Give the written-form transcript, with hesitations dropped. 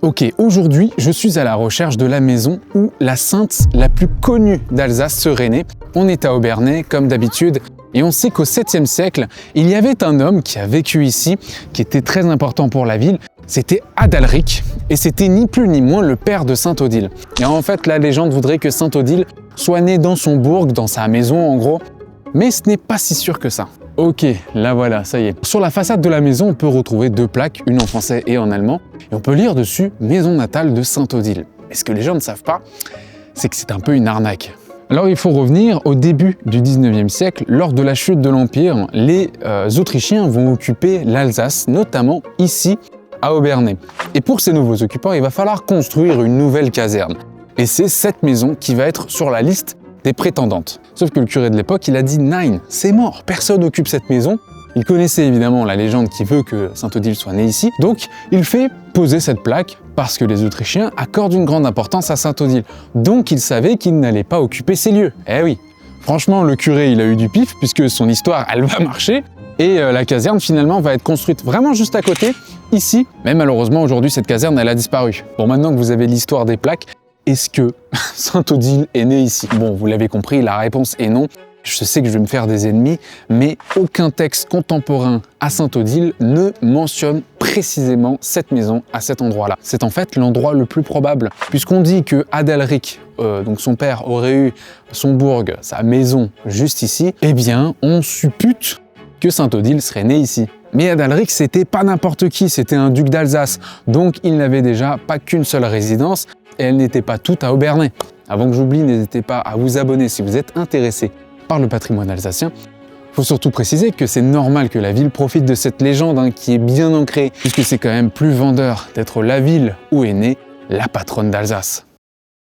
Ok, aujourd'hui, je suis à la recherche de la maison où la sainte la plus connue d'Alsace serait née. On est à Obernai, comme d'habitude, et on sait qu'au 7e siècle, il y avait un homme qui a vécu ici, qui était très important pour la ville. C'était Adalric, et c'était ni plus ni moins le père de Sainte Odile. Et en fait, la légende voudrait que Sainte Odile soit née dans son bourg, dans sa maison en gros, mais ce n'est pas si sûr que ça. Ok, là voilà, ça y est. Sur la façade de la maison, on peut retrouver deux plaques, une en français et en allemand, et on peut lire dessus « Maison natale de Sainte Odile ». Et ce que les gens ne savent pas, c'est que c'est un peu une arnaque. Alors il faut revenir au début du 19e siècle, lors de la chute de l'Empire, les Autrichiens vont occuper l'Alsace, notamment ici, à Obernai. Et pour ces nouveaux occupants, il va falloir construire une nouvelle caserne. Et c'est cette maison qui va être sur la liste des prétendantes. Sauf que le curé de l'époque, il a dit « Nein, c'est mort, personne n'occupe cette maison ». Il connaissait évidemment la légende qui veut que Sainte Odile soit née ici, donc il fait poser cette plaque parce que les Autrichiens accordent une grande importance à Sainte Odile. Donc il savait qu'il n'allait pas occuper ces lieux. Eh oui, franchement le curé il a eu du pif puisque son histoire elle va marcher et la caserne finalement va être construite vraiment juste à côté, ici. Mais malheureusement aujourd'hui cette caserne elle a disparu. Bon, maintenant que vous avez l'histoire des plaques, est-ce que Sainte Odile est née ici? Bon, vous l'avez compris, la réponse est non. Je sais que je vais me faire des ennemis, mais aucun texte contemporain à Sainte Odile ne mentionne précisément cette maison à cet endroit-là. C'est en fait l'endroit le plus probable, puisqu'on dit que Adalric, donc son père, aurait eu son bourg, sa maison juste ici. Eh bien, on suppute que Sainte Odile serait née ici. Mais Adalric, c'était pas n'importe qui, c'était un duc d'Alsace, donc il n'avait déjà pas qu'une seule résidence, et elle n'était pas toute à Obernai. Avant que j'oublie, n'hésitez pas à vous abonner si vous êtes intéressé par le patrimoine alsacien. Il faut surtout préciser que c'est normal que la ville profite de cette légende qui est bien ancrée, puisque c'est quand même plus vendeur d'être la ville où est née la patronne d'Alsace.